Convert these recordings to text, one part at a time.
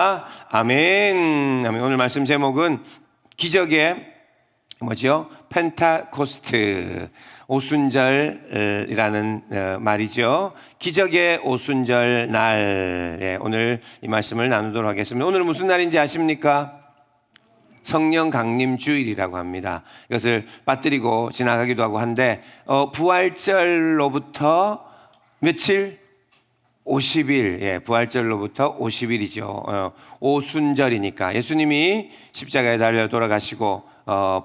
아멘. 아멘. 오늘 말씀 제목은 기적의 뭐죠? 펜타코스트, 오순절이라는 말이죠. 기적의 오순절 날. 오늘 이 말씀을 나누도록 하겠습니다. 오늘은 무슨 날인지 아십니까? 성령 강림 주일이라고 합니다. 이것을 빠뜨리고 지나가기도 하고 한데 부활절로부터 며칠? 50일, 부활절로부터 50일이죠. 오순절이니까 예수님이 십자가에 달려 돌아가시고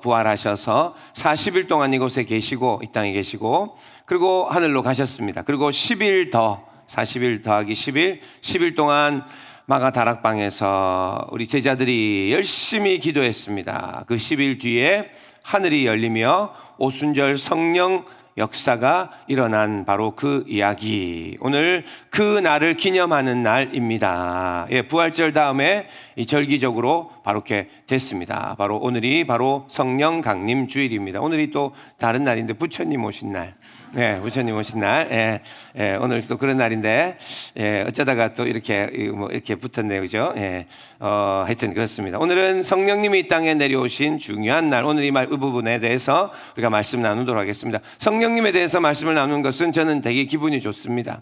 부활하셔서 40일 동안 이곳에 계시고 이 땅에 계시고 그리고 하늘로 가셨습니다. 그리고 10일 더 40일 더하기 10일 동안 마가 다락방에서 우리 제자들이 열심히 기도했습니다. 그 10일 뒤에 하늘이 열리며 오순절 성령 역사가 일어난 바로 그 이야기, 오늘 그 날을 기념하는 날입니다. 부활절 다음에 이 절기적으로 바로 이렇게 됐습니다. 바로 오늘이 바로 성령 강림 주일입니다. 오늘이 또 다른 날인데 부처님 오신 날, 부처님 오신 날, 오늘 또 그런 날인데, 어쩌다가 또 이렇게 이렇게 붙었네요, 그죠? 하여튼 그렇습니다. 오늘은 성령님이 이 땅에 내려오신 중요한 날, 오늘 이 부분에 대해서 우리가 말씀 나누도록 하겠습니다. 성령님에 대해서 말씀을 나누는 것은 저는 되게 기분이 좋습니다.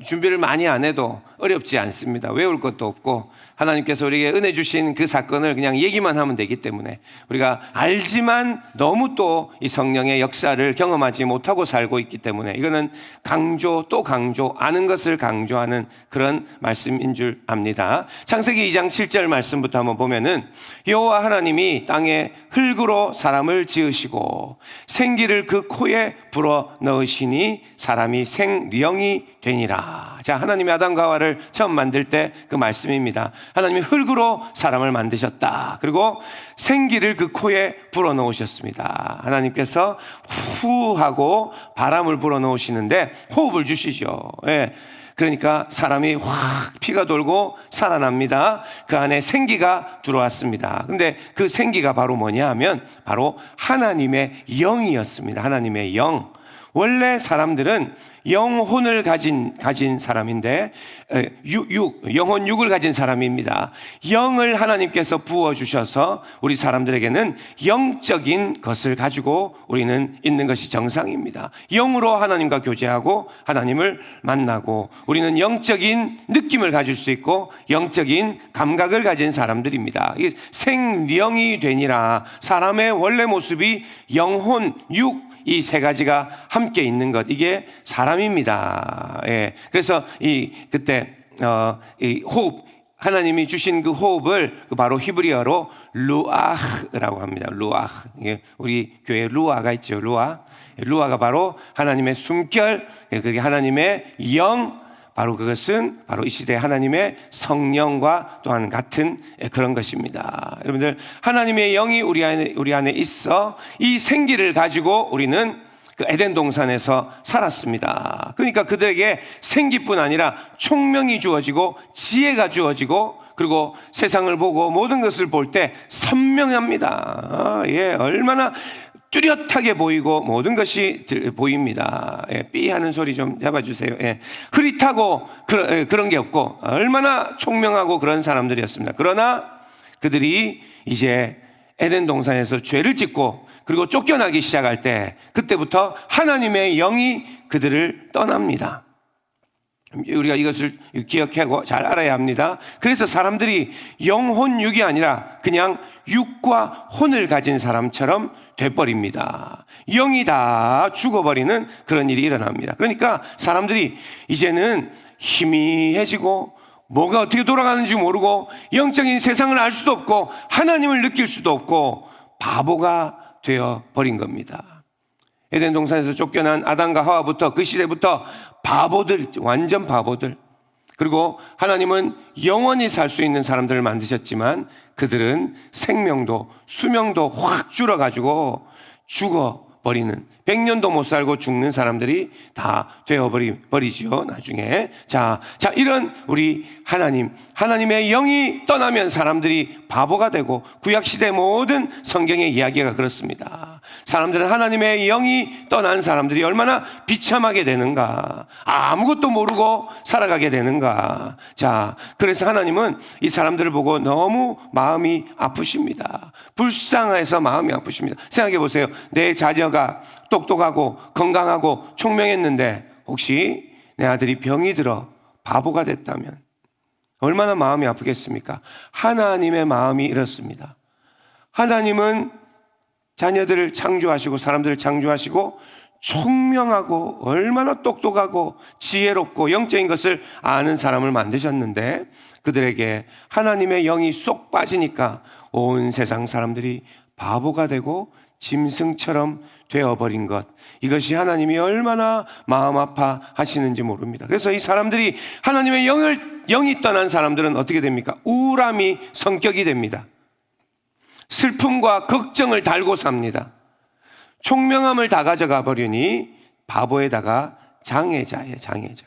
준비를 많이 안 해도 어렵지 않습니다. 외울 것도 없고 하나님께서 우리에게 은혜 주신 그 사건을 그냥 얘기만 하면 되기 때문에 우리가 알지만 너무 또 이 성령의 역사를 경험하지 못하고 살고 있기 때문에 이거는 강조 또 강조, 아는 것을 강조하는 그런 말씀인 줄 압니다. 창세기 2장 7절 말씀부터 한번 보면은 여호와 하나님이 땅에 흙으로 사람을 지으시고 생기를 그 코에 불어 넣으시니 사람이 생령이 되니라. 자, 하나님이 아담과 하와를 처음 만들 때 그 말씀입니다. 하나님이 흙으로 사람을 만드셨다. 그리고 생기를 그 코에 불어넣으셨습니다. 하나님께서 후 하고 바람을 불어넣으시는데 호흡을 주시죠. 그러니까 사람이 확 피가 돌고 살아납니다. 그 안에 생기가 들어왔습니다. 근데 그 생기가 바로 뭐냐 하면 바로 하나님의 영이었습니다. 하나님의 영. 원래 사람들은 영혼을 가진 사람인데 영혼 육을 가진 사람입니다. 영을 하나님께서 부어주셔서 우리 사람들에게는 영적인 것을 가지고 우리는 있는 것이 정상입니다. 영으로 하나님과 교제하고 하나님을 만나고 우리는 영적인 느낌을 가질 수 있고 영적인 감각을 가진 사람들입니다. 생령이 되니라. 사람의 원래 모습이 영혼, 육, 이 세 가지가 함께 있는 것, 이게 사람입니다. 그래서 그때 이 호흡, 하나님이 주신 그 호흡을 바로 히브리어로 루아흐라고 합니다. 루아흐. 우리 교회 루아가 있죠. 루아가 바로 하나님의 숨결, 그게 하나님의 영. 바로 그것은 바로 이 시대의 하나님의 성령과 또한 같은 그런 것입니다. 여러분들, 하나님의 영이 우리 안에 있어 이 생기를 가지고 우리는 그 에덴 동산에서 살았습니다. 그러니까 그들에게 생기뿐 아니라 총명이 주어지고 지혜가 주어지고 그리고 세상을 보고 모든 것을 볼 때 선명합니다. 얼마나 뚜렷하게 보이고 모든 것이 보입니다. 삐 하는 소리 좀 잡아주세요. 흐릿하고 그런 게 없고 얼마나 총명하고 그런 사람들이었습니다. 그러나 그들이 이제 에덴 동산에서 죄를 짓고 그리고 쫓겨나기 시작할 때 그때부터 하나님의 영이 그들을 떠납니다. 우리가 이것을 기억하고 잘 알아야 합니다. 그래서 사람들이 영혼 육이 아니라 그냥 육과 혼을 가진 사람처럼 돼버립니다. 영이 다 죽어버리는 그런 일이 일어납니다. 그러니까 사람들이 이제는 희미해지고 뭐가 어떻게 돌아가는지 모르고 영적인 세상을 알 수도 없고 하나님을 느낄 수도 없고 바보가 되어버린 겁니다. 에덴 동산에서 쫓겨난 아담과 하와부터 그 시대부터 바보들, 완전 바보들. 그리고 하나님은 영원히 살 수 있는 사람들을 만드셨지만 그들은 생명도 수명도 확 줄어가지고 죽어버리는, 100년도 못 살고 죽는 사람들이 다 되어버리죠 나중에. 자 이런 우리 하나님의 영이 떠나면 사람들이 바보가 되고 구약시대 모든 성경의 이야기가 그렇습니다. 사람들은 하나님의 영이 떠난 사람들이 얼마나 비참하게 되는가, 아무것도 모르고 살아가게 되는가. 자, 그래서 하나님은 이 사람들을 보고 너무 마음이 아프십니다. 불쌍해서 마음이 아프십니다. 생각해 보세요. 내 자녀가 똑똑하고 건강하고 총명했는데 혹시 내 아들이 병이 들어 바보가 됐다면 얼마나 마음이 아프겠습니까? 하나님의 마음이 이렇습니다. 하나님은 자녀들을 창조하시고 사람들을 창조하시고 총명하고 얼마나 똑똑하고 지혜롭고 영적인 것을 아는 사람을 만드셨는데 그들에게 하나님의 영이 쏙 빠지니까 온 세상 사람들이 바보가 되고 짐승처럼 되어버린 것, 이것이 하나님이 얼마나 마음 아파하시는지 모릅니다. 그래서 이 사람들이 하나님의 영이 떠난 사람들은 어떻게 됩니까? 우울함이 성격이 됩니다. 슬픔과 걱정을 달고 삽니다. 총명함을 다 가져가 버리니 바보에다가 장애자예요, 장애자.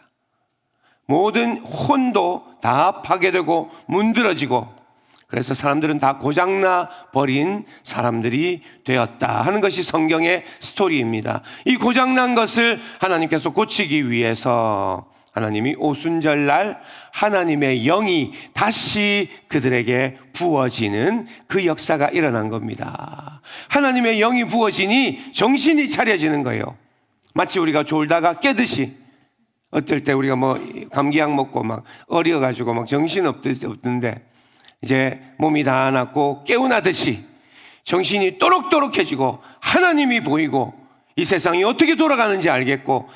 모든 혼도 다 파괴되고 문드러지고, 그래서 사람들은 다 고장나 버린 사람들이 되었다 하는 것이 성경의 스토리입니다. 이 고장난 것을 하나님께서 고치기 위해서 하나님이 오순절날 하나님의 영이 다시 그들에게 부어지는 그 역사가 일어난 겁니다. 하나님의 영이 부어지니 정신이 차려지는 거예요. 마치 우리가 졸다가 깨듯이, 어떨 때 우리가 뭐 감기약 먹고 막 어려가지고 막 정신 없는데 이제 몸이 다 낫고 깨어나듯이 정신이 또록또록해지고 하나님이 보이고 이 세상이 어떻게 돌아가는지 알겠고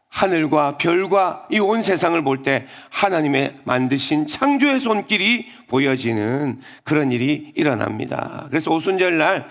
하늘과 별과 이 온 세상을 볼 때 하나님의 만드신 창조의 손길이 보여지는 그런 일이 일어납니다. 그래서 오순절날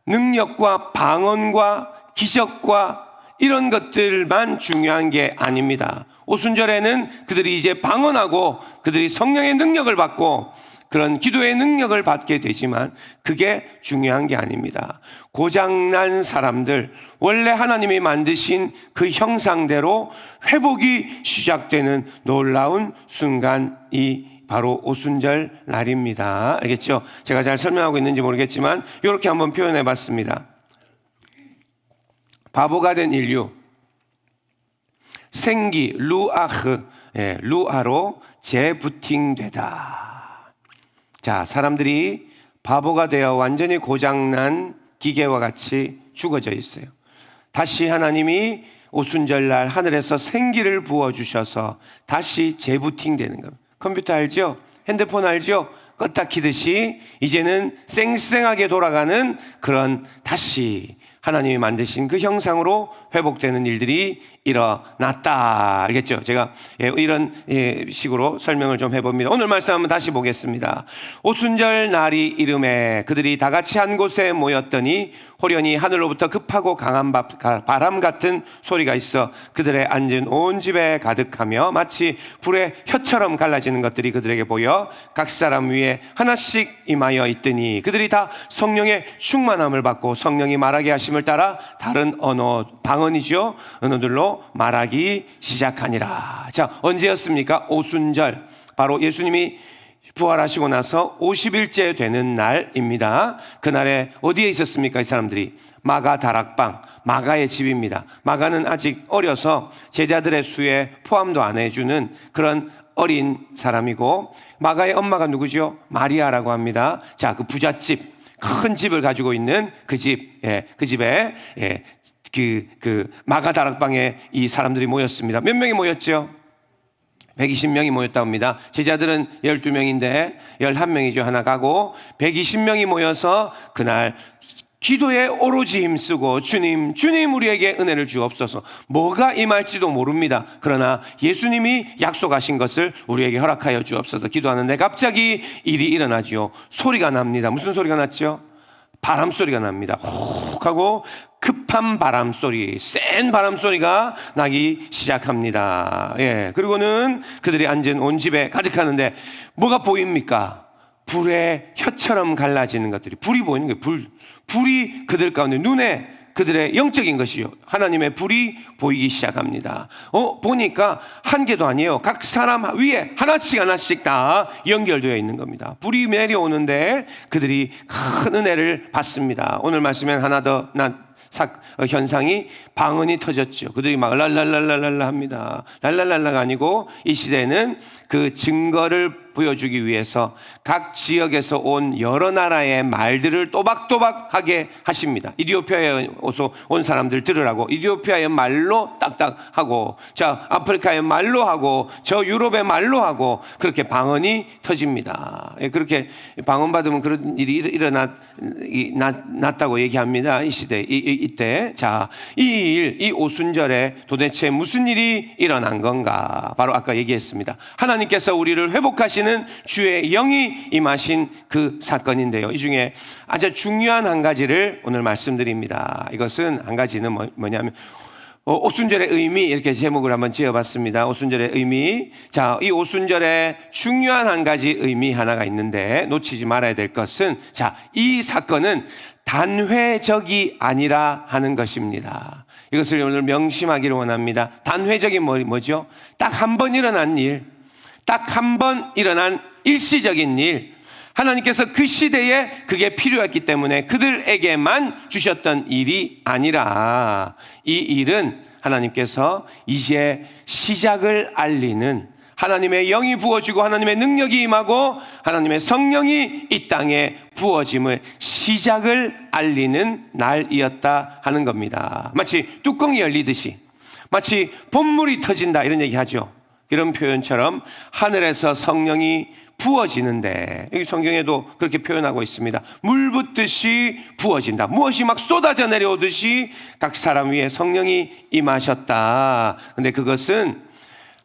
능력과 방언과 기적과 이런 것들만 중요한 게 아닙니다. 오순절에는 그들이 이제 방언하고 그들이 성령의 능력을 받고 그런 기도의 능력을 받게 되지만 그게 중요한 게 아닙니다. 고장난 사람들, 원래 하나님이 만드신 그 형상대로 회복이 시작되는 놀라운 순간이 바로 오순절 날입니다. 알겠죠? 제가 잘 설명하고 있는지 모르겠지만 이렇게 한번 표현해 봤습니다. 바보가 된 인류, 생기, 루아흐, 루아로 재부팅되다. 자, 사람들이 바보가 되어 완전히 고장난 기계와 같이 죽어져 있어요. 다시 하나님이 오순절날 하늘에서 생기를 부어주셔서 다시 재부팅되는 겁니다. 컴퓨터 알죠? 핸드폰 알죠? 껐다 키듯이 이제는 쌩쌩하게 돌아가는 그런 다시 하나님이 만드신 그 형상으로 회복되는 일들이 일어났다. 알겠죠? 제가 이런 식으로 설명을 좀 해봅니다. 오늘 말씀 한번 다시 보겠습니다. 오순절 날이 이름에 그들이 다 같이 한 곳에 모였더니 호련히 하늘로부터 급하고 강한 바람 같은 소리가 있어 그들의 앉은 온 집에 가득하며 마치 불의 혀처럼 갈라지는 것들이 그들에게 보여 각 사람 위에 하나씩 임하여 있더니 그들이 다 성령의 충만함을 받고 성령이 말하게 하심을 따라 다른 언어, 방언이죠, 언어들로 말하기 시작하니라. 자, 언제였습니까? 오순절, 바로 예수님이 부활하시고 나서 50일째 되는 날입니다. 그날에 어디에 있었습니까? 이 사람들이 마가 다락방, 마가의 집입니다. 마가는 아직 어려서 제자들의 수에 포함도 안 해주는 그런 어린 사람이고, 마가의 엄마가 누구죠? 마리아라고 합니다. 자, 그 부잣집, 큰 집을 가지고 있는 그 집, 그 집에 그 마가 다락방에 이 사람들이 모였습니다. 몇 명이 모였죠? 120명이 모였다고 합니다. 제자들은 12명인데 11명이죠. 하나 가고 120명이 모여서 그날 기도에 오로지 힘쓰고 주님 우리에게 은혜를 주옵소서. 뭐가 임할지도 모릅니다. 그러나 예수님이 약속하신 것을 우리에게 허락하여 주옵소서 기도하는데 갑자기 일이 일어나죠. 소리가 납니다. 무슨 소리가 났죠? 바람 소리가 납니다. 훅 하고 급한 바람 소리, 센 바람 소리가 나기 시작합니다. 그리고는 그들이 앉은 온 집에 가득하는데 뭐가 보입니까? 불의 혀처럼 갈라지는 것들이, 불이 보이는 거예요. 불이 그들 가운데 눈에 그들의 영적인 것이요, 하나님의 불이 보이기 시작합니다. 보니까 한 개도 아니에요. 각 사람 위에 하나씩 다 연결되어 있는 겁니다. 불이 내려오는데 그들이 큰 은혜를 받습니다. 오늘 말씀엔 하나 더 현상이 방언이 터졌죠. 그들이 막 랄랄랄랄랄라 합니다. 랄랄랄라가 아니고 이 시대는 그 증거를 보여주기 위해서 각 지역에서 온 여러 나라의 말들을 또박또박하게 하십니다. 이디오피아에 온 사람들 들으라고 이디오피아의 말로 딱딱하고, 자 아프리카의 말로 하고, 저 유럽의 말로 하고, 그렇게 방언이 터집니다. 그렇게 방언 받으면 그런 일이 났다고 얘기합니다. 이 시대 이때. 자, 이 오순절에 도대체 무슨 일이 일어난 건가? 바로 아까 얘기했습니다. 하나님께서 우리를 회복하시는 주의 영이 임하신 그 사건인데요, 이 중에 아주 중요한 한 가지를 오늘 말씀드립니다. 이것은 한 가지는 뭐냐면 오순절의 의미, 이렇게 제목을 한번 지어봤습니다. 오순절의 의미. 자, 이 오순절에 중요한 한 가지 의미 하나가 있는데 놓치지 말아야 될 것은, 자, 이 사건은 단회적이 아니라 하는 것입니다. 이것을 오늘 명심하기를 원합니다. 단회적이 뭐죠? 딱 한 번 일어난 일, 딱 한 번 일어난 일시적인 일, 하나님께서 그 시대에 그게 필요했기 때문에 그들에게만 주셨던 일이 아니라, 이 일은 하나님께서 이제 시작을 알리는, 하나님의 영이 부어지고 하나님의 능력이 임하고 하나님의 성령이 이 땅에 부어짐을 시작을 알리는 날이었다 하는 겁니다. 마치 뚜껑이 열리듯이, 마치 봇물이 터진다 이런 얘기하죠. 이런 표현처럼 하늘에서 성령이 부어지는데, 여기 성경에도 그렇게 표현하고 있습니다. 물 붓듯이 부어진다. 무엇이 막 쏟아져 내려오듯이 각 사람 위에 성령이 임하셨다. 근데 그것은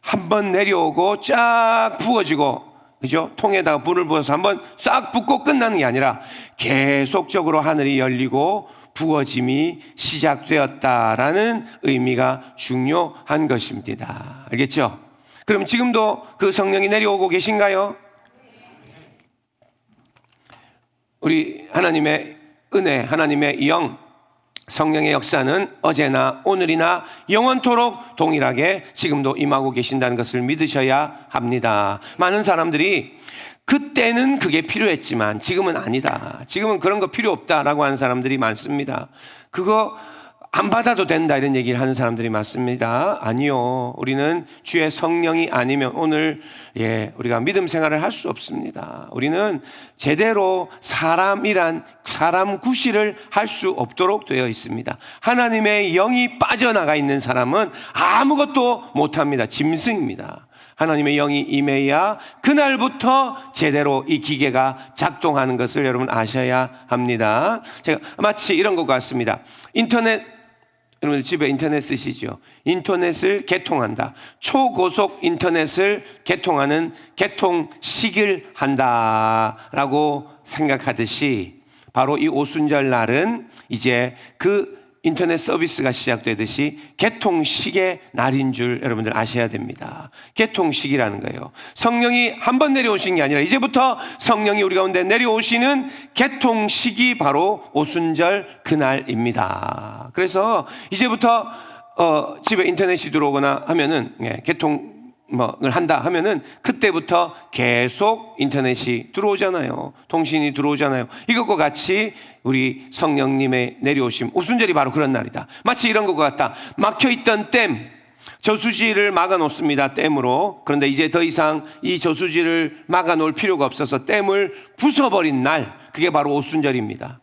한번 내려오고 쫙 부어지고, 그죠? 통에다가 불을 부어서 한번 싹 붓고 끝나는 게 아니라 계속적으로 하늘이 열리고 부어짐이 시작되었다라는 의미가 중요한 것입니다. 알겠죠? 그럼 지금도 그 성령이 내려오고 계신가요? 우리 하나님의 은혜, 하나님의 영, 성령의 역사는 어제나 오늘이나 영원토록 동일하게 지금도 임하고 계신다는 것을 믿으셔야 합니다. 많은 사람들이 그때는 그게 필요했지만 지금은 아니다, 지금은 그런 거 필요 없다라고 하는 사람들이 많습니다. 그거 안 받아도 된다 이런 얘기를 하는 사람들이 많습니다. 아니요, 우리는 주의 성령이 아니면 오늘 우리가 믿음 생활을 할 수 없습니다. 우리는 제대로 사람 구실을 할 수 없도록 되어 있습니다. 하나님의 영이 빠져나가 있는 사람은 아무것도 못합니다. 짐승입니다. 하나님의 영이 임해야 그날부터 제대로 이 기계가 작동하는 것을 여러분 아셔야 합니다. 제가 마치 이런 것 같습니다. 여러분 집에 인터넷 쓰시죠? 인터넷을 개통한다. 초고속 인터넷을 개통하는 개통식을 한다라고 생각하듯이, 바로 이 오순절 날은 이제 그 인터넷 서비스가 시작되듯이 개통식의 날인 줄 여러분들 아셔야 됩니다. 개통식이라는 거예요. 성령이 한 번 내려오신 게 아니라 이제부터 성령이 우리 가운데 내려오시는 개통식이 바로 오순절 그날입니다. 그래서 이제부터 집에 인터넷이 들어오거나 하면은 개통을 한다 하면은 그때부터 계속 인터넷이 들어오잖아요. 통신이 들어오잖아요. 이것과 같이 우리 성령님의 내려오심, 오순절이 바로 그런 날이다. 마치 이런 것과 같다. 막혀있던 댐, 저수지를 막아놓습니다. 댐으로. 그런데 이제 더 이상 이 저수지를 막아놓을 필요가 없어서 댐을 부숴버린 날, 그게 바로 오순절입니다.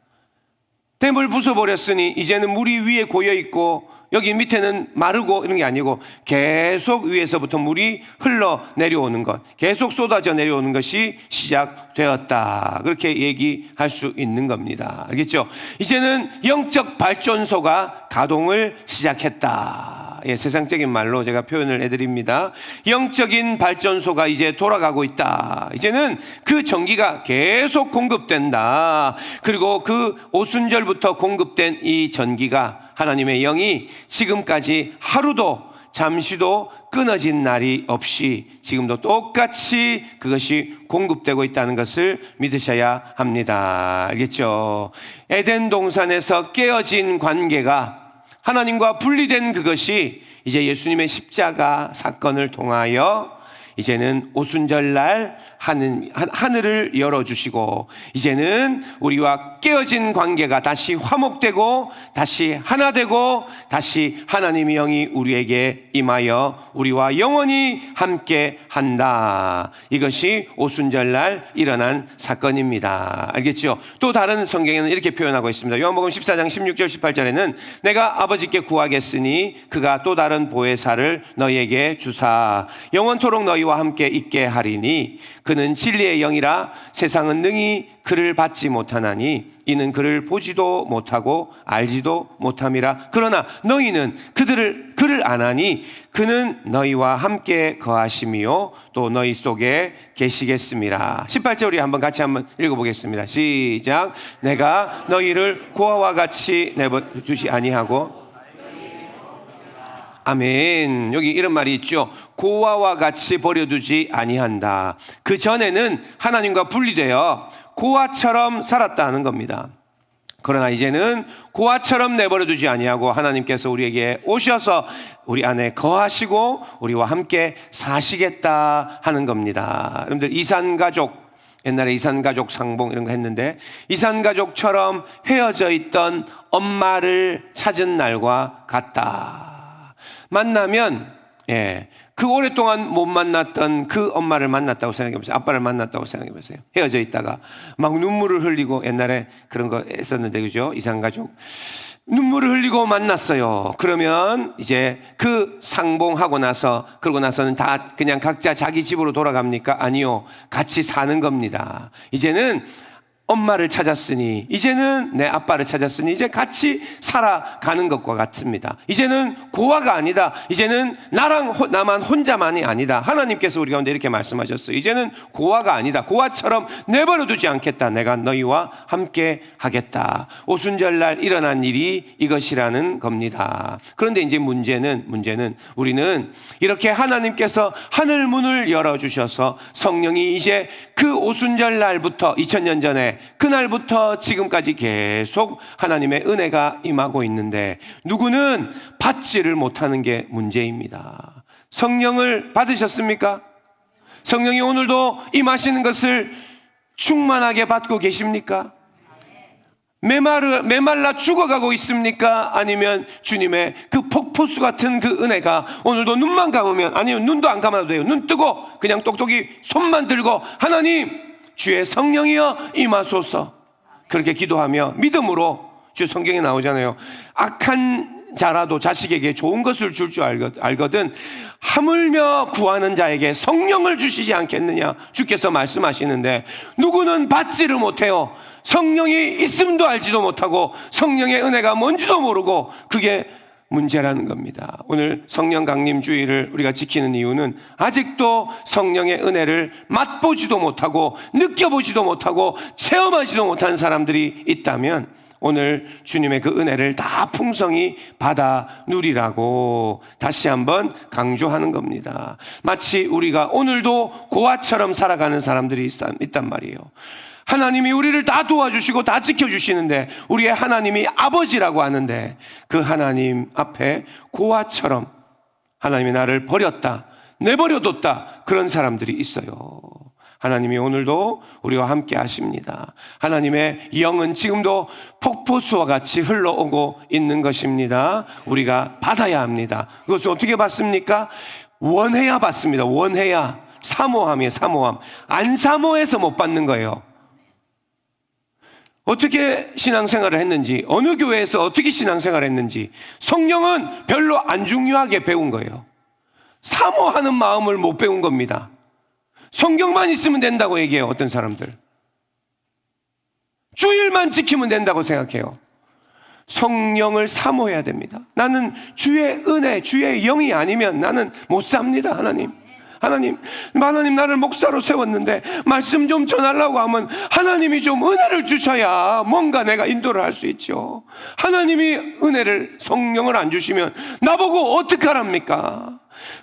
댐을 부숴버렸으니 이제는 물이 위에 고여있고 여기 밑에는 마르고 이런 게 아니고 계속 위에서부터 물이 흘러 내려오는 것, 계속 쏟아져 내려오는 것이 시작되었다, 그렇게 얘기할 수 있는 겁니다. 알겠죠? 이제는 영적 발전소가 가동을 시작했다. 세상적인 말로 제가 표현을 해드립니다. 영적인 발전소가 이제 돌아가고 있다. 이제는 그 전기가 계속 공급된다. 그리고 그 오순절부터 공급된 이 전기가, 하나님의 영이 지금까지 하루도 잠시도 끊어진 날이 없이 지금도 똑같이 그것이 공급되고 있다는 것을 믿으셔야 합니다. 알겠죠? 에덴 동산에서 깨어진 관계가, 하나님과 분리된 그것이 이제 예수님의 십자가 사건을 통하여 이제는 오순절날 하늘을 열어주시고, 이제는 우리와 깨어진 관계가 다시 화목되고 다시 하나 되고, 다시 하나님의 영이 우리에게 임하여 우리와 영원히 함께 한다. 이것이 오순절날 일어난 사건입니다. 알겠죠? 또 다른 성경에는 이렇게 표현하고 있습니다. 요한복음 14장 16절 18절에는 내가 아버지께 구하겠으니 그가 또 다른 보혜사를 너희에게 주사 영원토록 너희와 함께 있게 하리니 그는 진리의 영이라 세상은 능히 그를 받지 못하나니 이는 그를 보지도 못하고 알지도 못함이라. 그러나 너희는 그를 아나니 그는 너희와 함께 거하심이요 또 너희 속에 계시겠습니다. 18절 우리 같이 한번 읽어보겠습니다. 시작. 내가 너희를 고아와 같이 내버려두지 아니하고. 아멘. 여기 이런 말이 있죠. 고아와 같이 버려두지 아니한다. 그 전에는 하나님과 분리되어 고아처럼 살았다는 겁니다. 그러나 이제는 고아처럼 내버려두지 아니하고 하나님께서 우리에게 오셔서 우리 안에 거하시고 우리와 함께 사시겠다 하는 겁니다. 여러분들 이산가족, 옛날에 이산가족 상봉 이런 거 했는데, 이산가족처럼 헤어져 있던 엄마를 찾은 날과 같다. 만나면 그 오랫동안 못 만났던 그 엄마를 만났다고 생각해 보세요. 아빠를 만났다고 생각해 보세요. 헤어져 있다가 막 눈물을 흘리고, 옛날에 그런 거 했었는데, 그죠? 이산가족 눈물을 흘리고 만났어요. 그러면 이제 그 상봉하고 나서, 그러고 나서는 다 그냥 각자 자기 집으로 돌아갑니까? 아니요, 같이 사는 겁니다. 이제는 엄마를 찾았으니, 이제는 내 아빠를 찾았으니 이제 같이 살아가는 것과 같습니다. 이제는 고아가 아니다. 이제는 나만 혼자만이 아니다. 하나님께서 우리 가운데 이렇게 말씀하셨어요. 이제는 고아가 아니다. 고아처럼 내버려두지 않겠다. 내가 너희와 함께 하겠다. 오순절날 일어난 일이 이것이라는 겁니다. 그런데 이제 문제는 우리는 이렇게 하나님께서 하늘 문을 열어주셔서 성령이 이제 그 오순절날부터 2000년 전에 그날부터 지금까지 계속 하나님의 은혜가 임하고 있는데, 누구는 받지를 못하는 게 문제입니다. 성령을 받으셨습니까? 성령이 오늘도 임하시는 것을 충만하게 받고 계십니까? 메말라 죽어가고 있습니까? 아니면 주님의 그 폭포수 같은 그 은혜가 오늘도 눈만 감으면, 아니면 눈도 안 감아도 돼요. 눈 뜨고 그냥 똑똑히 손만 들고 하나님 주의 성령이여 임하소서, 그렇게 기도하며 믿음으로, 주 성경에 나오잖아요. 악한 자라도 자식에게 좋은 것을 줄 줄 알거든 하물며 구하는 자에게 성령을 주시지 않겠느냐 주께서 말씀하시는데, 누구는 받지를 못해요. 성령이 있음도 알지도 못하고 성령의 은혜가 뭔지도 모르고, 그게 문제라는 겁니다. 오늘 성령 강림 주의를 우리가 지키는 이유는 아직도 성령의 은혜를 맛보지도 못하고 느껴보지도 못하고 체험하지도 못한 사람들이 있다면, 오늘 주님의 그 은혜를 다 풍성히 받아 누리라고 다시 한번 강조하는 겁니다. 마치 우리가 오늘도 고아처럼 살아가는 사람들이 있단 말이에요. 하나님이 우리를 다 도와주시고 다 지켜주시는데, 우리의 하나님이 아버지라고 하는데, 그 하나님 앞에 고아처럼 하나님이 나를 버렸다, 내버려뒀다, 그런 사람들이 있어요. 하나님이 오늘도 우리와 함께 하십니다. 하나님의 영은 지금도 폭포수와 같이 흘러오고 있는 것입니다. 우리가 받아야 합니다. 그것을 어떻게 받습니까? 원해야 받습니다. 원해야. 사모함이에요. 사모함. 안 사모해서 못 받는 거예요. 어떻게 신앙생활을 했는지, 어느 교회에서 어떻게 신앙생활을 했는지 성령은 별로 안 중요하게 배운 거예요. 사모하는 마음을 못 배운 겁니다. 성경만 있으면 된다고 얘기해요. 어떤 사람들 주일만 지키면 된다고 생각해요. 성령을 사모해야 됩니다. 나는 주의 은혜, 주의 영이 아니면 나는 못 삽니다. 하나님 나를 목사로 세웠는데 말씀 좀 전하려고 하면 하나님이 좀 은혜를 주셔야 뭔가 내가 인도를 할 수 있죠. 하나님이 은혜를, 성령을 안 주시면 나보고 어떡하랍니까?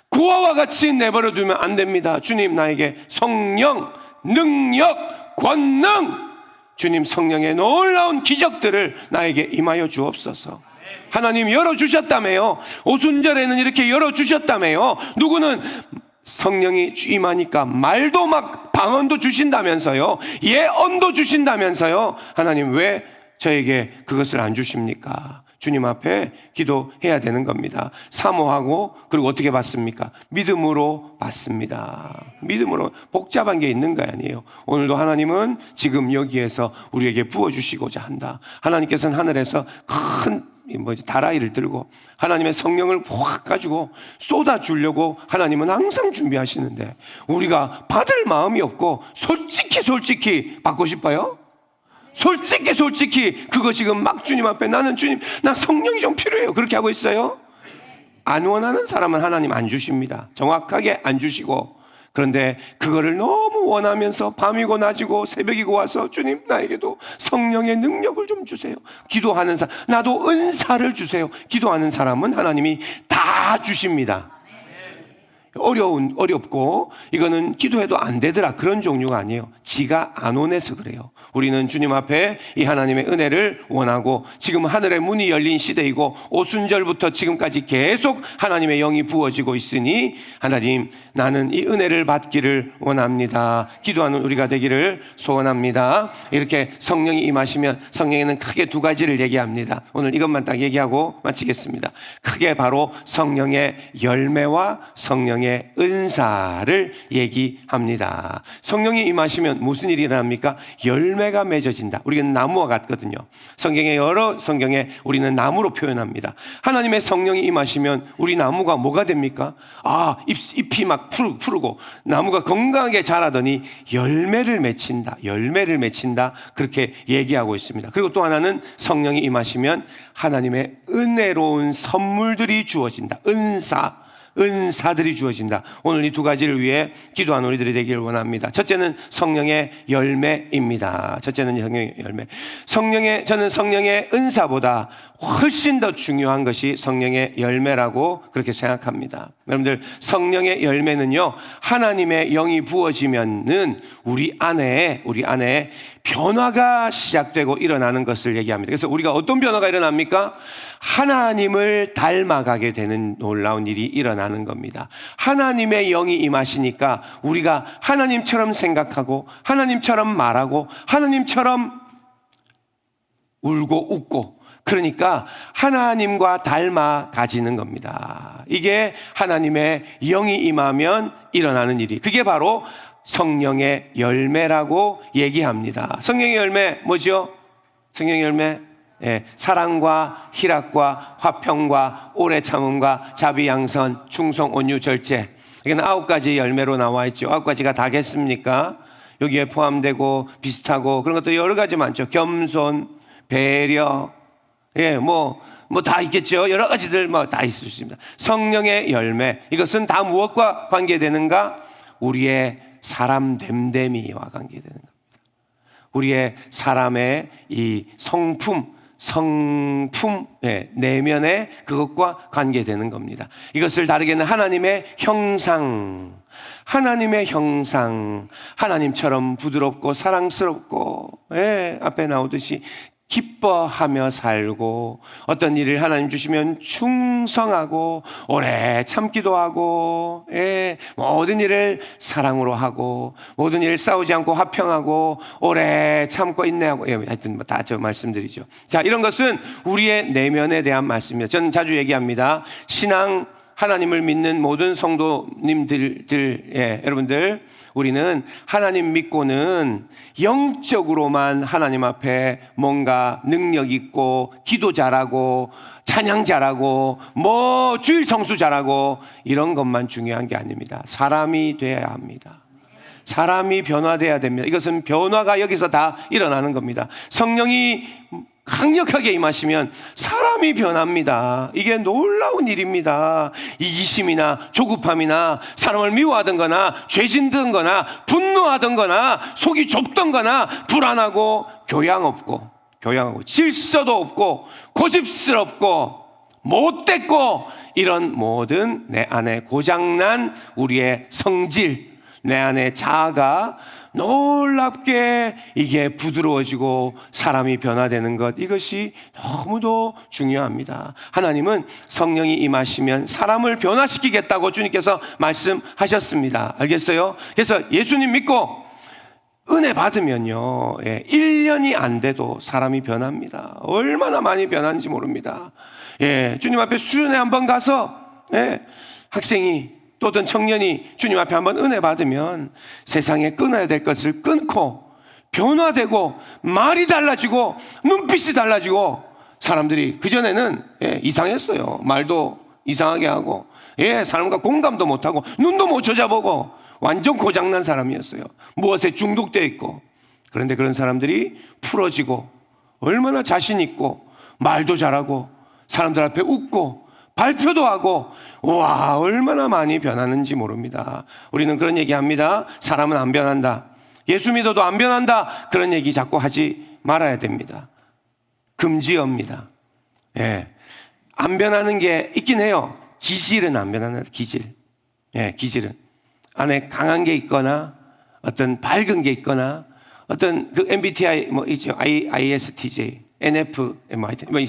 고아와 같이 내버려 두면 안 됩니다. 주님, 나에게 성령, 능력, 권능, 주님 성령의 놀라운 기적들을 나에게 임하여 주옵소서. 하나님 열어주셨다며요. 오순절에는 이렇게 열어주셨다며요. 누구는 성령이 임하니까 말도 막 방언도 주신다면서요. 예언도 주신다면서요. 하나님 왜 저에게 그것을 안 주십니까? 주님 앞에 기도해야 되는 겁니다. 사모하고, 그리고 어떻게 받습니까? 믿음으로 받습니다. 믿음으로. 복잡한 게 있는 거 아니에요. 오늘도 하나님은 지금 여기에서 우리에게 부어주시고자 한다. 하나님께서는 하늘에서 큰 다라이를 들고 하나님의 성령을 확 가지고 쏟아주려고 하나님은 항상 준비하시는데, 우리가 받을 마음이 없고 솔직히 받고 싶어요? 솔직히 그거 지금 막 주님 앞에 나는 주님, 나 성령이 좀 필요해요, 그렇게 하고 있어요? 안 원하는 사람은 하나님 안 주십니다. 정확하게 안 주시고, 그런데 그거를 너무 원하면서 밤이고 낮이고 새벽이고 와서 주님, 나에게도 성령의 능력을 좀 주세요, 기도하는 사람, 나도 은사를 주세요, 기도하는 사람은 하나님이 다 주십니다. 어렵고 이거는 기도해도 안 되더라, 그런 종류가 아니에요. 지가 안 원해서 그래요. 우리는 주님 앞에 이 하나님의 은혜를 원하고, 지금 하늘의 문이 열린 시대이고 오순절부터 지금까지 계속 하나님의 영이 부어지고 있으니, 하나님, 나는 이 은혜를 받기를 원합니다. 기도하는 우리가 되기를 소원합니다. 이렇게 성령이 임하시면 성령에는 크게 두 가지를 얘기합니다. 오늘 이것만 딱 얘기하고 마치겠습니다. 크게 바로 성령의 열매와 성령의 은사를 얘기합니다. 성령이 임하시면 무슨 일이 일어납니까? 열매가 맺어진다. 우리는 나무와 같거든요. 성경의 여러 성경에 우리는 나무로 표현합니다. 하나님의 성령이 임하시면 우리 나무가 뭐가 됩니까? 잎이 막 푸르고 나무가 건강하게 자라더니 열매를 맺힌다. 그렇게 얘기하고 있습니다. 그리고 또 하나는 성령이 임하시면 하나님의 은혜로운 선물들이 주어진다. 은사들이 주어진다. 오늘 이 두 가지를 위해 기도하는 우리들이 되기를 원합니다. 첫째는 성령의 열매입니다. 저는 성령의 은사보다 훨씬 더 중요한 것이 성령의 열매라고 그렇게 생각합니다. 여러분들, 성령의 열매는요, 하나님의 영이 부어지면은 우리 안에 변화가 시작되고 일어나는 것을 얘기합니다. 그래서 우리가 어떤 변화가 일어납니까? 하나님을 닮아가게 되는 놀라운 일이 일어나는 겁니다. 하나님의 영이 임하시니까 우리가 하나님처럼 생각하고, 하나님처럼 말하고, 하나님처럼 울고 웃고, 그러니까 하나님과 닮아가지는 겁니다. 이게 하나님의 영이 임하면 일어나는 일이, 그게 바로 성령의 열매라고 얘기합니다. 성령의 열매 뭐죠? 성령의 열매, 사랑과 희락과 화평과 오래 참음과 자비 양선 충성 온유 절제, 이건 9가지 열매로 나와 있죠. 9가지가 다겠습니까? 여기에 포함되고 비슷하고 그런 것도 여러 가지 많죠. 겸손, 배려, 다 있겠죠. 여러 가지들 다 있을 수 있습니다. 성령의 열매, 이것은 다 무엇과 관계되는가? 우리의 사람 됨됨이와 관계되는 겁니다. 우리의 사람의 이 성품, 내면의 그것과 관계되는 겁니다. 이것을 다르게는 하나님의 형상, 하나님처럼 부드럽고 사랑스럽고, 앞에 나오듯이 기뻐하며 살고, 어떤 일을 하나님 주시면 충성하고 오래 참기도 하고, 모든 일을 사랑으로 하고, 모든 일을 싸우지 않고 화평하고 오래 참고 인내하고, 하여튼 다 저 말씀드리죠. 자, 이런 것은 우리의 내면에 대한 말씀입니다. 저는 자주 얘기합니다. 신앙, 하나님을 믿는 모든 성도님들, 여러분들, 우리는 하나님 믿고는 영적으로만 하나님 앞에 뭔가 능력 있고, 기도 잘하고, 찬양 잘하고, 주일 성수 잘하고, 이런 것만 중요한 게 아닙니다. 사람이 돼야 합니다. 사람이 변화돼야 됩니다. 이것은 변화가 여기서 다 일어나는 겁니다. 성령이 강력하게 임하시면 사람이 변합니다. 이게 놀라운 일입니다. 이기심이나 조급함이나 사람을 미워하던 거나 죄짓던 거나 분노하던 거나 속이 좁던 거나 불안하고 교양 없고 질서도 없고 고집스럽고 못됐고 이런 모든 내 안에 고장난 우리의 성질, 내 안에 자아가 놀랍게 이게 부드러워지고 사람이 변화되는 것, 이것이 너무도 중요합니다. 하나님은 성령이 임하시면 사람을 변화시키겠다고 주님께서 말씀하셨습니다. 알겠어요? 그래서 예수님 믿고 은혜 받으면요, 1년이 안 돼도 사람이 변합니다. 얼마나 많이 변하는지 모릅니다. 주님 앞에 수련회 한번 가서 학생이 또는 청년이 주님 앞에 한번 은혜 받으면 세상에 끊어야 될 것을 끊고 변화되고 말이 달라지고 눈빛이 달라지고, 사람들이 그전에는 이상했어요. 말도 이상하게 하고 사람과 공감도 못하고 눈도 못 쳐다보고 완전 고장난 사람이었어요. 무엇에 중독되어 있고. 그런데 그런 사람들이 풀어지고 얼마나 자신 있고 말도 잘하고 사람들 앞에 웃고 발표도 하고, 와, 얼마나 많이 변하는지 모릅니다. 우리는 그런 얘기합니다. 사람은 안 변한다, 예수 믿어도 안 변한다, 그런 얘기 자꾸 하지 말아야 됩니다. 금지어입니다. 안 변하는 게 있긴 해요. 기질은 안 변하는, 기질. 기질은 안에 강한 게 있거나 어떤 밝은 게 있거나 어떤 그 MBTI 뭐 있죠, ISTJ, NF, MIT 뭐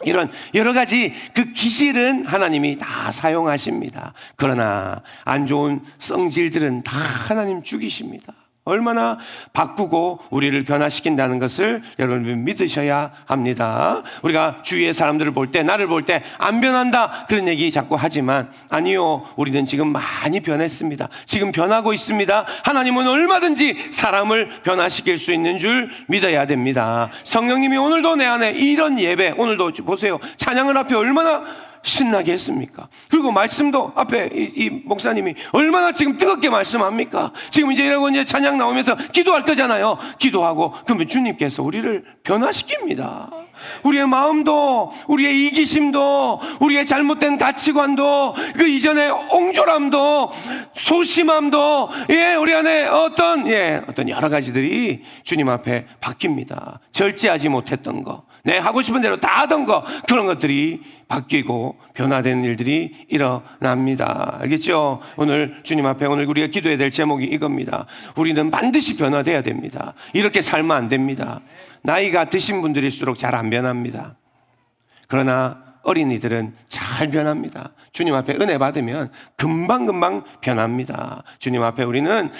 이런 여러 가지 그 기질은 하나님이 다 사용하십니다. 그러나 안 좋은 성질들은 다 하나님 죽이십니다. 얼마나 바꾸고 우리를 변화시킨다는 것을 여러분 믿으셔야 합니다. 우리가 주위의 사람들을 볼 때, 나를 볼 때 안 변한다 그런 얘기 자꾸 하지만, 아니요, 우리는 지금 많이 변했습니다. 지금 변하고 있습니다. 하나님은 얼마든지 사람을 변화시킬 수 있는 줄 믿어야 됩니다. 성령님이 오늘도 내 안에 이런 예배, 오늘도 보세요, 찬양을 앞에 얼마나 신나게 했습니까? 그리고 말씀도 앞에 이 목사님이 얼마나 지금 뜨겁게 말씀합니까? 지금 이제 찬양 나오면서 기도할 거잖아요. 기도하고 그러면 주님께서 우리를 변화시킵니다. 우리의 마음도, 우리의 이기심도, 우리의 잘못된 가치관도, 그 이전의 옹졸함도, 소심함도, 우리 안에 어떤 여러 가지들이 주님 앞에 바뀝니다. 절제하지 못했던 거, 내 하고 싶은 대로 다 하던 거, 그런 것들이 바뀌고 변화되는 일들이 일어납니다. 알겠죠? 오늘 주님 앞에 오늘 우리가 기도해야 될 제목이 이겁니다. 우리는 반드시 변화돼야 됩니다. 이렇게 살면 안 됩니다. 나이가 드신 분들일수록 잘 안 변합니다. 그러나 어린이들은 잘 변합니다. 주님 앞에 은혜 받으면 금방금방 변합니다. 주님 앞에 우리는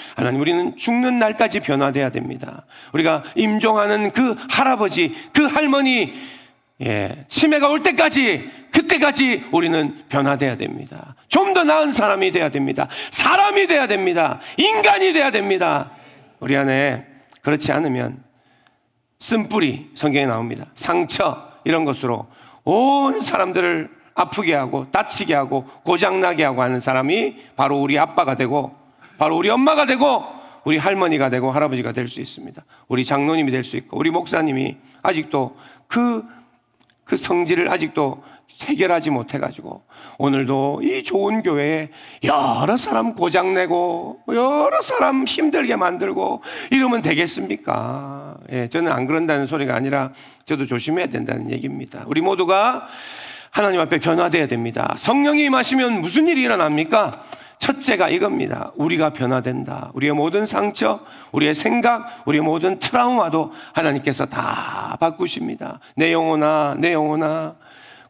죽는 날까지 변화돼야 됩니다. 우리가 임종하는 그 할아버지, 그 할머니, 치매가 올 때까지, 그때까지 우리는 변화돼야 됩니다. 좀 더 나은 사람이 돼야 됩니다. 사람이 돼야 됩니다. 인간이 돼야 됩니다. 우리 안에 그렇지 않으면 쓴뿌리, 성경에 나옵니다. 상처, 이런 것으로 온 사람들을 아프게 하고 다치게 하고 고장나게 하고 하는 사람이 바로 우리 아빠가 되고, 바로 우리 엄마가 되고, 우리 할머니가 되고 할아버지가 될 수 있습니다. 우리 장로님이 될 수 있고, 우리 목사님이 아직도 그 성질을 아직도 해결하지 못해가지고 오늘도 이 좋은 교회에 여러 사람 고장내고 여러 사람 힘들게 만들고 이러면 되겠습니까? 저는 안 그런다는 소리가 아니라 저도 조심해야 된다는 얘기입니다. 우리 모두가 하나님 앞에 변화돼야 됩니다. 성령이 임하시면 무슨 일이 일어납니까? 첫째가 이겁니다. 우리가 변화된다. 우리의 모든 상처, 우리의 생각, 우리의 모든 트라우마도 하나님께서 다 바꾸십니다. 내 영혼아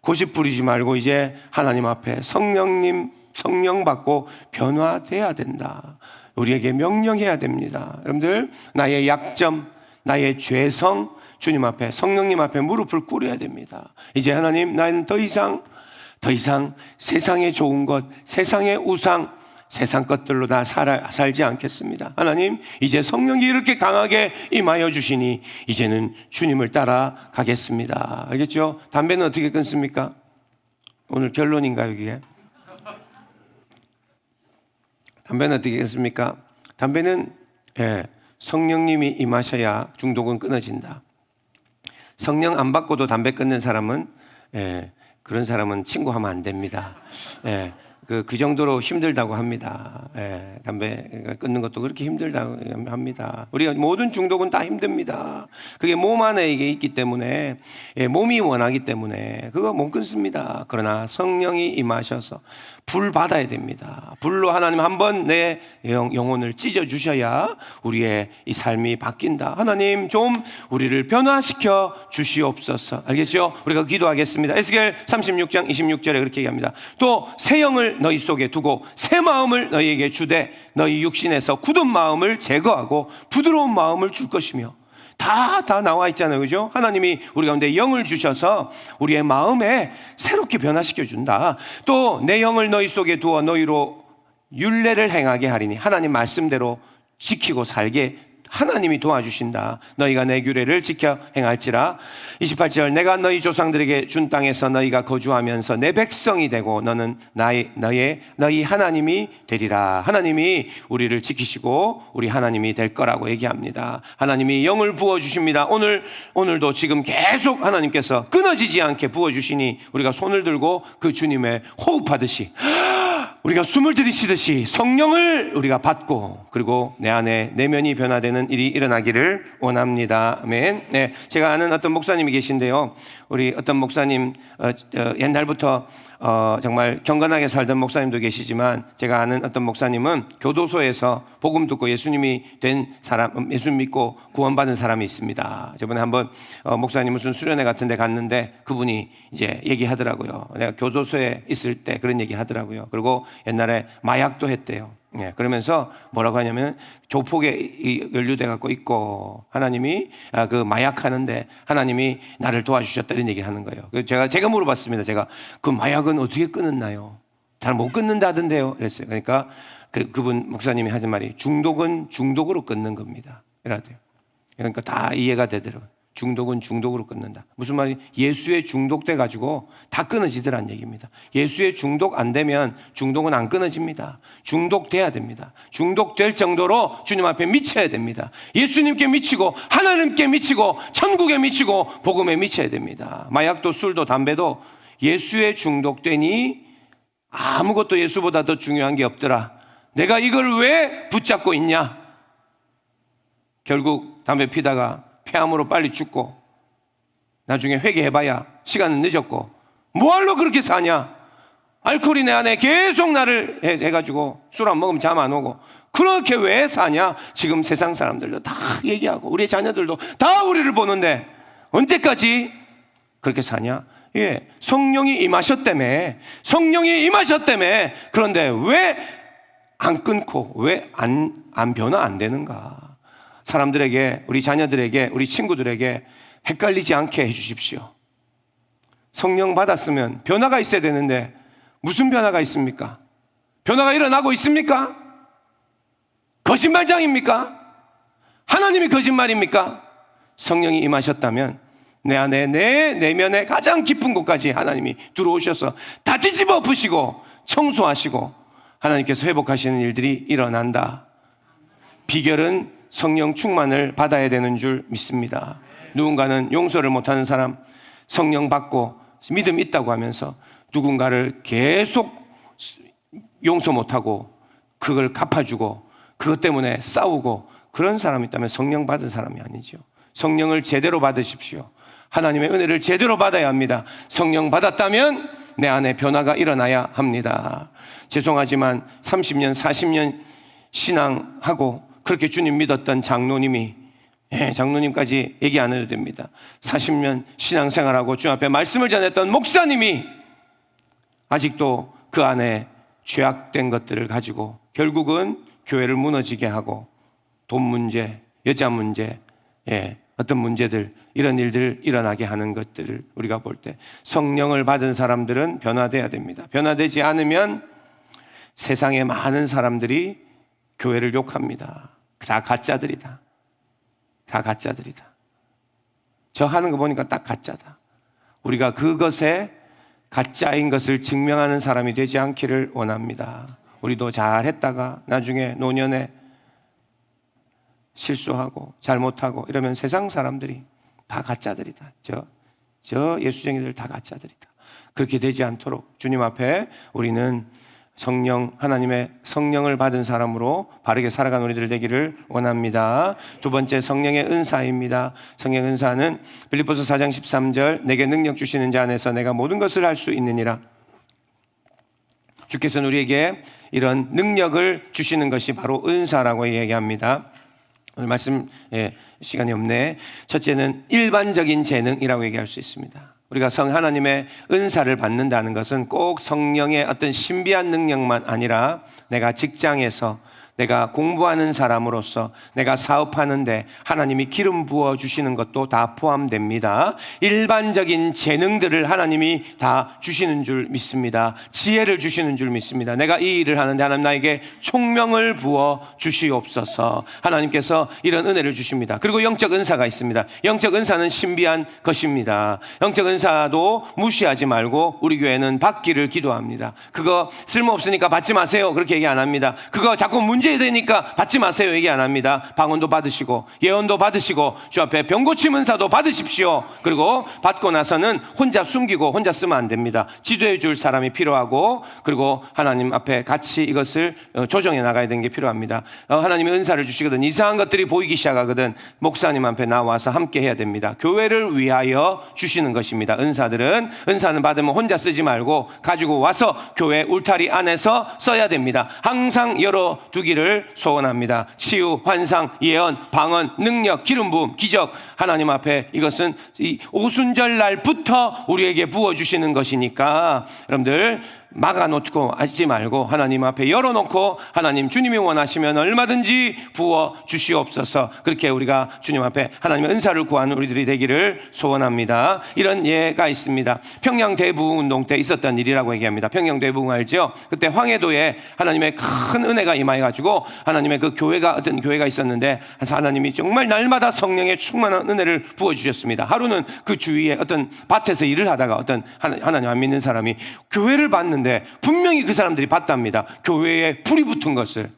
고집 부리지 말고 이제 하나님 앞에 성령 받고 변화돼야 된다. 우리에게 명령해야 됩니다. 여러분들, 나의 약점, 나의 죄성, 주님 앞에, 성령님 앞에 무릎을 꿇어야 됩니다. 이제 하나님, 나는 더 이상 세상의 좋은 것, 세상의 우상, 세상 것들로 나 살지 않겠습니다. 하나님, 이제 성령이 이렇게 강하게 임하여 주시니 이제는 주님을 따라 가겠습니다. 알겠죠? 담배는 어떻게 끊습니까? 오늘 결론인가요, 이게? 담배는 어떻게 끊습니까? 담배는 성령님이 임하셔야 중독은 끊어진다. 성령 안 받고도 담배 끊는 사람은 그런 사람은 친구하면 안 됩니다. 그 정도로 힘들다고 합니다. 예, 담배 끊는 것도 그렇게 힘들다고 합니다. 우리가 모든 중독은 다 힘듭니다. 그게 몸 안에 이게 있기 때문에, 예, 몸이 원하기 때문에 그거 못 끊습니다. 그러나 성령이 임하셔서 불 받아야 됩니다. 불로 하나님 한번 내 영혼을 찢어 주셔야 우리의 이 삶이 바뀐다. 하나님 좀 우리를 변화시켜 주시옵소서. 알겠죠? 우리가 기도하겠습니다. 에스겔 36장 26절에 그렇게 얘기합니다. 또 새 영을 너희 속에 두고 새 마음을 너희에게 주되 너희 육신에서 굳은 마음을 제거하고 부드러운 마음을 줄 것이며, 다 나와 있잖아요. 그죠? 하나님이 우리 가운데 영을 주셔서 우리의 마음에 새롭게 변화시켜 준다. 또 내 영을 너희 속에 두어 너희로 율례를 행하게 하리니, 하나님 말씀대로 지키고 살게 하나님이 도와주신다. 너희가 내 규례를 지켜 행할지라. 28절, 내가 너희 조상들에게 준 땅에서 너희가 거주하면서 내 백성이 되고 너는 너희 하나님이 되리라. 하나님이 우리를 지키시고 우리 하나님이 될 거라고 얘기합니다. 하나님이 영을 부어주십니다. 오늘도 지금 계속 하나님께서 끊어지지 않게 부어주시니 우리가 손을 들고 그 주님의 호흡하듯이, 우리가 숨을 들이쉬듯이 성령을 우리가 받고, 그리고 내 안에 내면이 변화되는 일이 일어나기를 원합니다. 아멘. 네, 제가 아는 어떤 목사님이 계신데요. 우리 어떤 목사님 옛날부터 정말 경건하게 살던 목사님도 계시지만, 제가 아는 어떤 목사님은 교도소에서 복음 듣고 예수님이 된 사람, 예수 믿고 구원받은 사람이 있습니다. 저번에 한번 목사님 무슨 수련회 같은 데 갔는데 그분이 이제 얘기하더라고요. 내가 교도소에 있을 때 그런 얘기 하더라고요. 그리고 옛날에 마약도 했대요. 네, 그러면서 뭐라고 하냐면 조폭에 연루돼 갖고 있고 하나님이 그 마약하는데 하나님이 나를 도와주셨다, 이런 얘기를 하는 거예요. 제가 물어봤습니다. 제가 그 마약은 어떻게 끊었나요? 잘 못 끊는다던데요. 그랬어요. 그러니까 그분 목사님이 하신 말이 중독은 중독으로 끊는 겁니다. 이라대요. 그러니까 다 이해가 되더라고요. 중독은 중독으로 끊는다. 무슨 말이? 예수에 중독돼 가지고 다 끊어지더란 얘기입니다. 예수에 중독 안 되면 중독은 안 끊어집니다. 중독돼야 됩니다. 중독될 정도로 주님 앞에 미쳐야 됩니다. 예수님께 미치고 하나님께 미치고 천국에 미치고 복음에 미쳐야 됩니다. 마약도 술도 담배도 예수에 중독되니 아무것도 예수보다 더 중요한 게 없더라. 내가 이걸 왜 붙잡고 있냐? 결국 담배 피다가 폐암으로 빨리 죽고 나중에 회개해봐야 시간은 늦었고, 뭐하러 그렇게 사냐? 알코올이 내 안에 계속 나를 해가지고 술 안 먹으면 잠 안 오고, 그렇게 왜 사냐? 지금 세상 사람들도 다 얘기하고 우리 자녀들도 다 우리를 보는데 언제까지 그렇게 사냐? 예, 성령이 임하셨다며. 성령이 임하셨다며. 그런데 왜 안 끊고 왜 안 변화 안 되는가? 사람들에게, 우리 자녀들에게, 우리 친구들에게 헷갈리지 않게 해주십시오. 성령 받았으면 변화가 있어야 되는데 무슨 변화가 있습니까? 변화가 일어나고 있습니까? 거짓말장입니까? 하나님이 거짓말입니까? 성령이 임하셨다면 내 안에, 내 내면의 가장 깊은 곳까지 하나님이 들어오셔서 다 뒤집어 엎으시고 청소하시고 하나님께서 회복하시는 일들이 일어난다. 비결은 성령 충만을 받아야 되는 줄 믿습니다. 누군가는 용서를 못하는 사람, 성령 받고 믿음 있다고 하면서 누군가를 계속 용서 못하고 그걸 갚아주고 그것 때문에 싸우고 그런 사람이 있다면 성령 받은 사람이 아니죠. 성령을 제대로 받으십시오. 하나님의 은혜를 제대로 받아야 합니다. 성령 받았다면 내 안에 변화가 일어나야 합니다. 죄송하지만 30년, 40년 신앙하고 그렇게 주님 믿었던 장로님이, 장로님까지 얘기 안 해도 됩니다. 40년 신앙생활하고 주 앞에 말씀을 전했던 목사님이 아직도 그 안에 죄악된 것들을 가지고 결국은 교회를 무너지게 하고 돈 문제, 여자 문제, 어떤 문제들, 이런 일들을 일어나게 하는 것들을 우리가 볼 때 성령을 받은 사람들은 변화돼야 됩니다. 변화되지 않으면 세상의 많은 사람들이 교회를 욕합니다. 다 가짜들이다. 다 가짜들이다. 저 하는 거 보니까 딱 가짜다. 우리가 그것에 가짜인 것을 증명하는 사람이 되지 않기를 원합니다. 우리도 잘했다가 나중에 노년에 실수하고 잘못하고 이러면 세상 사람들이 다 가짜들이다. 저 예수쟁이들 다 가짜들이다. 그렇게 되지 않도록 주님 앞에 우리는 성령, 하나님의 성령을 받은 사람으로 바르게 살아가는 우리들 되기를 원합니다. 두 번째, 성령의 은사입니다. 성령의 은사는 빌립보서 4장 13절, 내게 능력 주시는 자 안에서 내가 모든 것을 할 수 있느니라. 주께서는 우리에게 이런 능력을 주시는 것이 바로 은사라고 얘기합니다. 오늘 말씀 시간이 없네. 첫째는 일반적인 재능이라고 얘기할 수 있습니다. 우리가 하나님의 은사를 받는다는 것은 꼭 성령의 어떤 신비한 능력만 아니라 내가 직장에서, 내가 공부하는 사람으로서, 내가 사업하는데 하나님이 기름 부어주시는 것도 다 포함됩니다. 일반적인 재능들을 하나님이 다 주시는 줄 믿습니다. 지혜를 주시는 줄 믿습니다. 내가 이 일을 하는데 하나님 나에게 총명을 부어주시옵소서. 하나님께서 이런 은혜를 주십니다. 그리고 영적 은사가 있습니다. 영적 은사는 신비한 것입니다. 영적 은사도 무시하지 말고 우리 교회는 받기를 기도합니다. 그거 쓸모없으니까 받지 마세요, 그렇게 얘기 안 합니다. 그거 자꾸 문제 되니까 받지 마세요 얘기 안 합니다. 방언도 받으시고 예언도 받으시고 주 앞에 병고침 은사도 받으십시오. 그리고 받고 나서는 혼자 숨기고 혼자 쓰면 안 됩니다. 지도해 줄 사람이 필요하고, 그리고 하나님 앞에 같이 이것을 조정해 나가야 되는 게 필요합니다. 하나님이 은사를 주시거든 이상한 것들이 보이기 시작하거든 목사님 앞에 나와서 함께 해야 됩니다. 교회를 위하여 주시는 것입니다. 은사는 받으면 혼자 쓰지 말고 가지고 와서 교회 울타리 안에서 써야 됩니다. 항상 열어두기를 소원합니다. 치유, 환상, 예언, 방언, 능력, 기름 부음, 기적, 하나님 앞에 이것은 이 오순절 날부터 우리에게 부어주시는 것이니까 여러분들 막아놓고 하지 말고 하나님 앞에 열어놓고, 하나님 주님이 원하시면 얼마든지 부어 주시옵소서. 그렇게 우리가 주님 앞에 하나님의 은사를 구하는 우리들이 되기를 소원합니다. 이런 예가 있습니다. 평양 대부흥 운동 때 있었던 일이라고 얘기합니다. 평양 대부흥 알죠? 그때 황해도에 하나님의 큰 은혜가 임하여가지고 하나님의 그 교회가, 어떤 교회가 있었는데 하나님이 정말 날마다 성령의 충만한 은혜를 부어주셨습니다. 하루는 그 주위에 어떤 밭에서 일을 하다가 어떤 하나님 안 믿는 사람이 교회를 봤는데 분명히 그 사람들이 봤답니다. 교회에 불이 붙은 것을,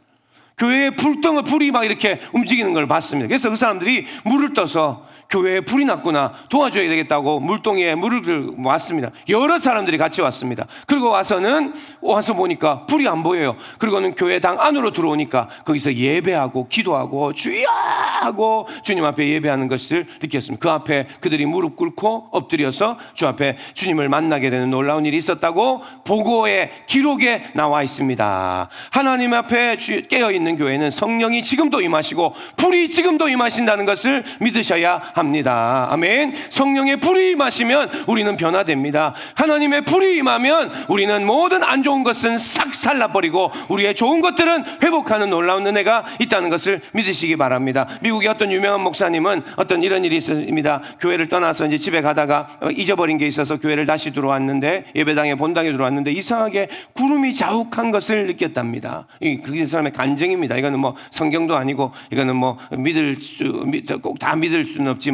교회에 불이 막 이렇게 움직이는 걸 봤습니다. 그래서 그 사람들이 물을 떠서 교회에 불이 났구나, 도와줘야 되겠다고 물동이에 물을 왔습니다. 여러 사람들이 같이 왔습니다. 그리고 와서 보니까 불이 안 보여요. 그리고는 교회당 안으로 들어오니까 거기서 예배하고 기도하고 주여 하고 주님 앞에 예배하는 것을 느꼈습니다. 그 앞에 그들이 무릎 꿇고 엎드려서 주 앞에 주님을 만나게 되는 놀라운 일이 있었다고 보고의 기록에 나와 있습니다. 하나님 앞에 깨어있는 교회는 성령이 지금도 임하시고 불이 지금도 임하신다는 것을 믿으셔야 합니다. 아멘. 성령의 불이 임하시면 우리는 변화됩니다. 하나님의 불이 임하면 우리는 모든 안 좋은 것은 싹 살라버리고 우리의 좋은 것들은 회복하는 놀라운 은혜가 있다는 것을 믿으시기 바랍니다. 미국의 어떤 유명한 목사님은 어떤 이런 일이 있습니다. 교회를 떠나서 이제 집에 가다가 잊어버린 게 있어서 교회를 다시 들어왔는데, 예배당에 본당에 들어왔는데 이상하게 구름이 자욱한 것을 느꼈답니다. 그 사람의 간증입니다. 이거는 뭐 성경도 아니고 이거는 뭐 꼭 다 믿을 수는 없지만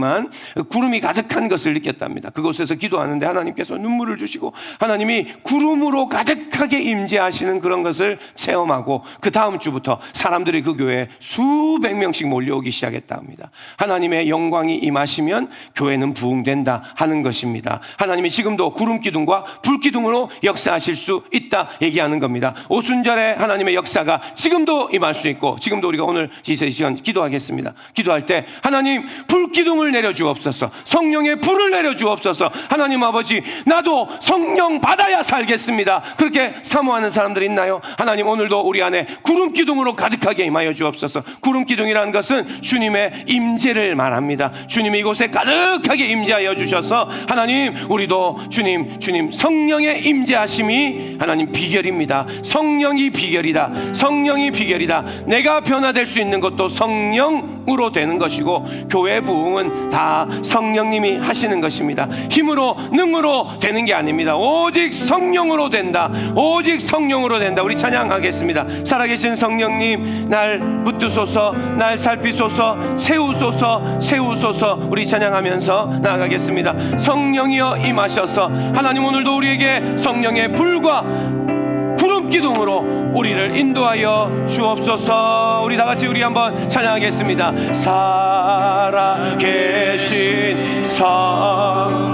구름이 가득한 것을 느꼈답니다. 그곳에서 기도하는데 하나님께서 눈물을 주시고 하나님이 구름으로 가득하게 임재하시는 그런 것을 체험하고 그 다음 주부터 사람들이 그 교회에 수백 명씩 몰려오기 시작했다 합니다. 하나님의 영광이 임하시면 교회는 부흥된다 하는 것입니다. 하나님이 지금도 구름 기둥과 불 기둥으로 역사하실 수 있다 얘기하는 겁니다. 오순절에 하나님의 역사가 지금도 임할 수 있고, 지금도 우리가 오늘 이 시간 기도하겠습니다. 기도할 때 하나님 불 기둥을 내려주옵소서, 성령의 불을 내려주옵소서. 하나님 아버지, 나도 성령 받아야 살겠습니다. 그렇게 사모하는 사람들 있나요? 하나님 오늘도 우리 안에 구름 기둥으로 가득하게 임하여 주옵소서. 구름 기둥이라는 것은 주님의 임재를 말합니다. 주님이 이곳에 가득하게 임재하여 주셔서 하나님, 우리도 주님 성령의 임재하심이 하나님 비결입니다. 성령이 비결이다. 성령이 비결이다. 내가 변화될 수 있는 것도 성령으로 되는 것이고, 교회 부흥은 다 성령님이 하시는 것입니다. 힘으로 능으로 되는 게 아닙니다. 오직 성령으로 된다. 오직 성령으로 된다. 우리 찬양하겠습니다. 살아계신 성령님, 날 붙드소서, 날 살피소서, 세우소서. 우리 찬양하면서 나아가겠습니다. 성령이여 임하셔서 하나님 오늘도 우리에게 성령의 불과 구름 기둥으로 우리를 인도하여 주옵소서. 우리 다 같이 우리 한번 찬양하겠습니다. 살아계신 성령님,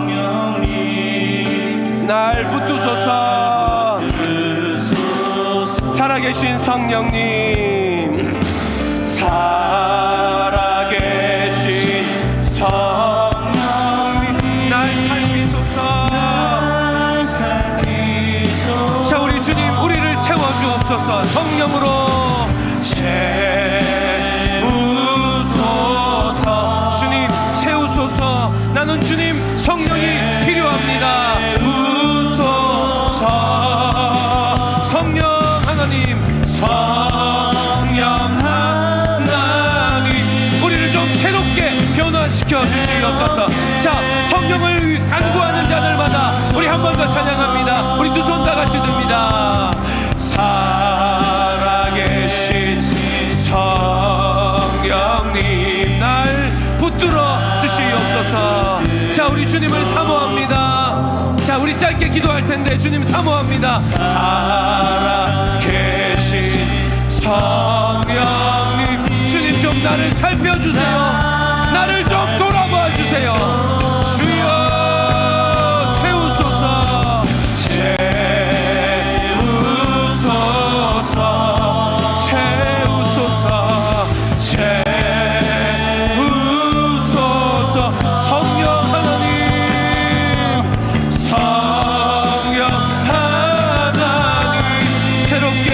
날 붙드소서. 살아계신 성령님, 살아계신 성령님, 날 살피소서. 자, 우리 주님, 우리를 채워주옵소서. 성령으로 채우소서. 주님, 채우소서. 나는 주님 성령이 필요합니다. 우소서. 성령 하나님, 성령 하나님, 우리를 좀 새롭게 변화시켜 주시옵소서. 자, 성령을 간구하는 자들마다 우리 한 번 더 찬양합니다. 우리 두 손 다 같이 듭니다. 살아계신 성령님, 날 붙들어 주시옵소서. 자, 우리 주님을 사모합니다. 자, 우리 짧게 기도할 텐데 주님 사모합니다. 살아계신 성령님, 주님 좀 나를 살펴주세요. 나를 좀 돌아봐 주세요. 주여, 채우소서. 채우소서. 채우소서. 채우소서. 성령 하나님, 성령 하나님, 새롭게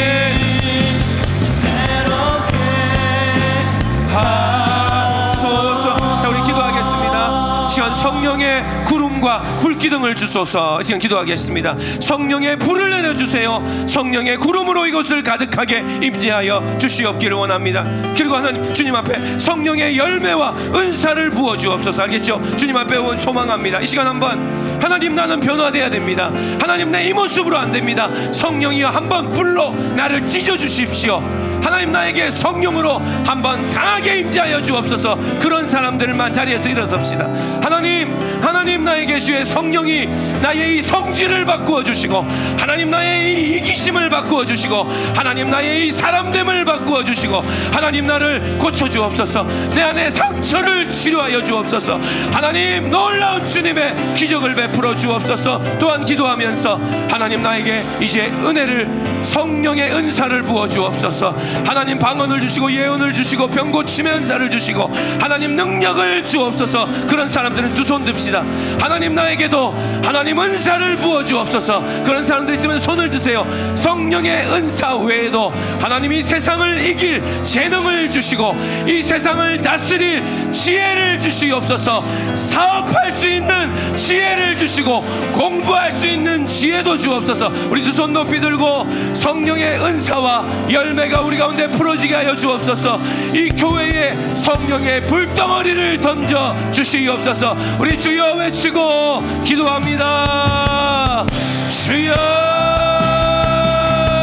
하소서. 자, 우리 기도하겠습니다. 시간 성령의 구름과 불기둥을 주소서. 지금 기도하겠습니다. 성령의 불을 내려주세요. 성령의 구름으로 이곳을 가득하게 임재하여 주시옵기를 원합니다. 그리고 하나님, 주님 앞에 성령의 열매와 은사를 부어 주옵소서. 알겠죠? 주님 앞에 소망합니다. 이 시간 한번, 하나님, 나는 변화돼야 됩니다. 하나님, 내 이 모습으로 안 됩니다. 성령이여, 한번 불로 나를 찢어 주십시오. 하나님, 나에게 성령으로 한번 강하게 임재하여 주옵소서. 그런 사람들만 자리에서 일어섭시다. 하나님, 나에게 주의 성령이 나의 이 성질을 바꾸어 주시고, 하나님, 나의 이 이기심을 바꾸어 주시고, 하나님, 나의 이 사람됨을 바꾸어 주시고, 하나님, 나를 고쳐 주옵소서. 내 안에 상처를 치료하여 주옵소서. 하나님, 놀라운 주님의 기적을 베풀어 주옵소서. 또한 기도하면서 하나님, 나에게 이제 은혜를, 성령의 은사를 부어 주옵소서. 하나님, 방언을 주시고 예언을 주시고 병 고침의 은사를 주시고 하나님, 능력을 주옵소서. 그런 사람들은 두 손 듭시다. 하나님, 나에게도 하나님 은사를 부어 주옵소서. 그런 사람들 있으면 손을 드세요. 성령의 은사 외에도 하나님이 세상을 이길 재능을 주시고 이 세상을 다스릴 지혜를 주시옵소서. 사업할 수 있는 지혜를 주시고 공부할 수 있는 지혜도 주옵소서. 우리 두 손 높이 들고 성령의 은사와 열매가 우리 가운데 풀어지게 하여 주옵소서. 이 교회에 성령의 불덩어리를 던져 주시옵소서. 우리 주여 외치고 기도합니다. 주여.